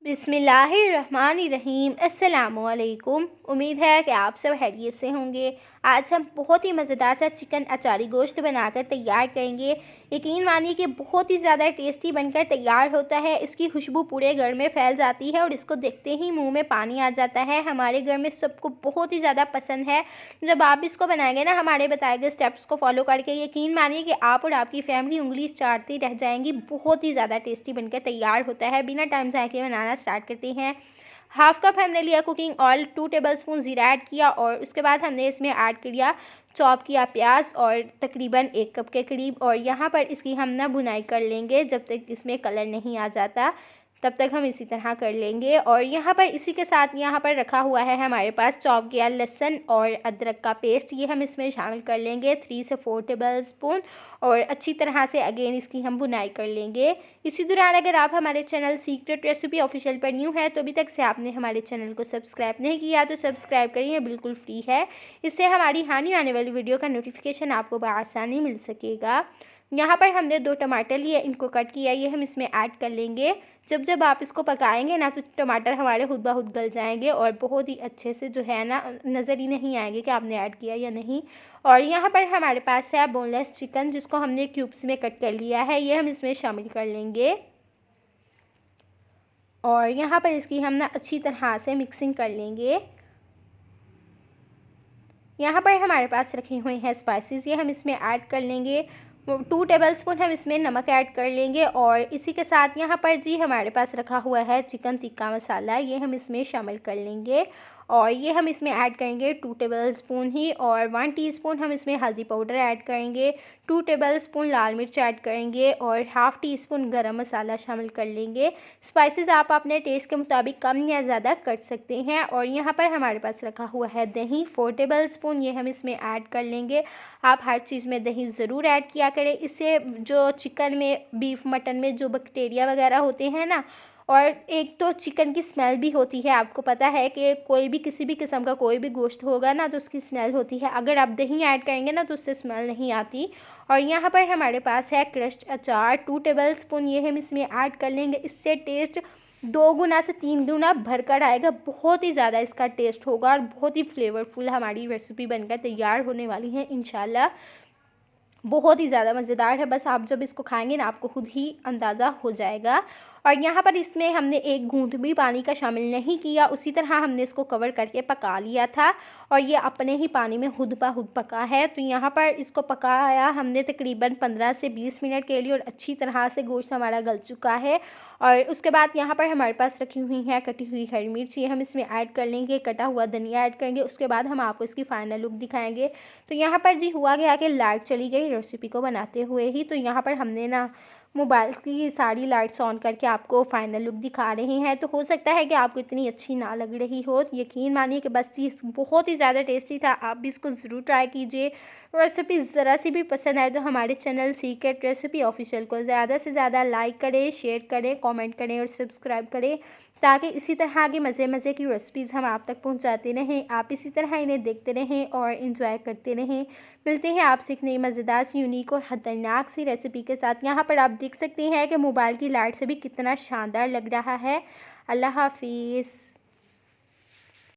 बिस्मिल्लाहिर्रहमानिर्रहीम। अस्सलामुअलैकुम। उम्मीद है कि आप सब खैरियत से होंगे। आज हम बहुत ही मज़ेदार सा चिकन अचारी गोश्त बनाकर तैयार करेंगे। यकीन मानिए कि बहुत ही ज़्यादा टेस्टी बनकर तैयार होता है। इसकी खुशबू पूरे घर में फैल जाती है और इसको देखते ही मुंह में पानी आ जाता है। हमारे घर में सबको बहुत ही ज़्यादा पसंद है। जब आप इसको बनाएंगे ना हमारे बताए गए स्टेप्स को फॉलो करके, यकीन मानिए कि आप और आपकी फैमिली उंगली चाटती रह जाएंगी। बहुत ही ज़्यादा टेस्टी बनकर तैयार होता है। बिना टाइम ज़ाया किए बनाना स्टार्ट करते हैं। हाफ कप हमने लिया कुकिंग ऑयल, 2 टेबलस्पून ज़ीरा ऐड किया और उसके बाद हमने इसमें ऐड किया चॉप किया प्याज और तकरीबन 1 कप के करीब। और यहाँ पर इसकी हम ना भुनाई कर लेंगे जब तक इसमें कलर नहीं आ जाता, तब तक हम इसी तरह कर लेंगे। और यहाँ पर इसी के साथ यहाँ पर रखा हुआ है हमारे पास चॉप किया लहसुन और अदरक का पेस्ट, ये हम इसमें शामिल कर लेंगे 3 से 4 टेबलस्पून। और अच्छी तरह से अगेन इसकी हम भुनाई कर लेंगे। इसी दौरान अगर आप हमारे चैनल सीक्रेट रेसिपी ऑफिशियल पर न्यू है तो अभी तक से आपने हमारे चैनल को सब्सक्राइब नहीं किया तो सब्सक्राइब करिए, बिल्कुल फ्री है। इससे हमारी आने वाली वीडियो का नोटिफिकेशन आपको बआसानी मिल सकेगा। यहाँ पर हमने 2 टमाटर लिए, इनको कट किया, ये हम इसमें ऐड कर लेंगे। जब आप इसको पकाएंगे ना तो टमाटर हमारे खुद ब खुद गल जाएंगे और बहुत ही अच्छे से जो है ना नज़र ही नहीं आएंगे कि आपने ऐड किया या नहीं। और यहाँ पर हमारे पास है बोनलेस चिकन, जिसको हमने क्यूब्स में कट कर लिया है, ये हम इसमें शामिल कर लेंगे। और यहाँ पर इसकी हम ना अच्छी तरह से मिक्सिंग कर लेंगे। यहाँ पर हमारे पास रखे हुए हैं स्पाइसेस, ये हम इसमें ऐड कर लेंगे। 2 टेबलस्पून हम इसमें नमक ऐड कर लेंगे। और इसी के साथ यहाँ पर जी हमारे पास रखा हुआ है चिकन टिक्का मसाला, ये हम इसमें शामिल कर लेंगे। और ये हम इसमें ऐड करेंगे 2 टेबलस्पून ही। और 1 टीस्पून हम इसमें हल्दी पाउडर ऐड करेंगे, 2 टेबलस्पून लाल मिर्च ऐड करेंगे और हाफ़ टी स्पून गरम मसाला शामिल कर लेंगे। स्पाइसेस आप अपने टेस्ट के मुताबिक कम या ज़्यादा कर सकते हैं। और यहाँ पर हमारे पास रखा हुआ है दही 4 टेबलस्पून, ये हम इसमें ऐड कर लेंगे। आप हर चीज़ में दही ज़रूर ऐड किया करें, इससे जो चिकन में बीफ मटन में जो बैक्टीरिया वगैरह होते हैं ना, और एक तो चिकन की स्मेल भी होती है। आपको पता है कि कोई भी किसी भी किस्म का कोई भी गोश्त होगा ना तो उसकी स्मेल होती है, अगर आप दही ऐड करेंगे ना तो उससे स्मेल नहीं आती। और यहाँ पर हमारे पास है क्रश्ड अचार 2 टेबलस्पून, ये हम इसमें ऐड कर लेंगे। इससे टेस्ट 2 गुना से 3 गुना भरकर आएगा। बहुत ही ज़्यादा इसका टेस्ट होगा और बहुत ही फ्लेवरफुल हमारी रेसिपी बनकर तैयार होने वाली है इंशाल्लाह। बहुत ही ज़्यादा मज़ेदार है, बस आप जब इसको खाएंगे ना आपको खुद ही अंदाज़ा हो जाएगा। और यहाँ पर इसमें हमने एक घूंट भी पानी का शामिल नहीं किया, उसी तरह हमने इसको कवर करके पका लिया था और ये अपने ही पानी में खुद ब खुद पका है। तो यहाँ पर इसको पकाया हमने तकरीबन 15 से 20 मिनट के लिए और अच्छी तरह से गोश्त हमारा गल चुका है। और उसके बाद यहाँ पर हमारे पास रखी हुई है कटी हुई हरी मिर्च, ये हम इसमें ऐड कर लेंगे, कटा हुआ धनिया ऐड करेंगे। उसके बाद हम आपको इसकी फ़ाइनल लुक दिखाएंगे। तो यहाँ पर जी हुआ गया कि लाइट चली गई रेसिपी को बनाते हुए ही, तो यहाँ पर हमने ना मोबाइल की सारी लाइट्स ऑन करके आपको फ़ाइनल लुक दिखा रहे हैं। तो हो सकता है कि आपको इतनी अच्छी ना लग रही हो, यकीन मानिए कि बस चीज़ बहुत ही ज़्यादा टेस्टी था। आप भी इसको ज़रूर ट्राई कीजिए। रेसिपी ज़रा सी भी पसंद आए तो हमारे चैनल सीक्रेट रेसिपी ऑफिशियल को ज़्यादा से ज़्यादा लाइक करें, शेयर करें, कमेंट करें और सब्सक्राइब करें, ताकि इसी तरह की मज़े की रेसिपीज़ हम आप तक पहुंचाते रहें। आप इसी तरह इन्हें देखते रहें और इंजॉय करते रहें। मिलते हैं आपसे एक नई मज़ेदार सी, यूनिक और ख़तरनाक सी रेसिपी के साथ। यहाँ पर आप देख सकते हैं कि मोबाइल की लाइट से भी कितना शानदार लग रहा है। अल्लाह हाफिज़।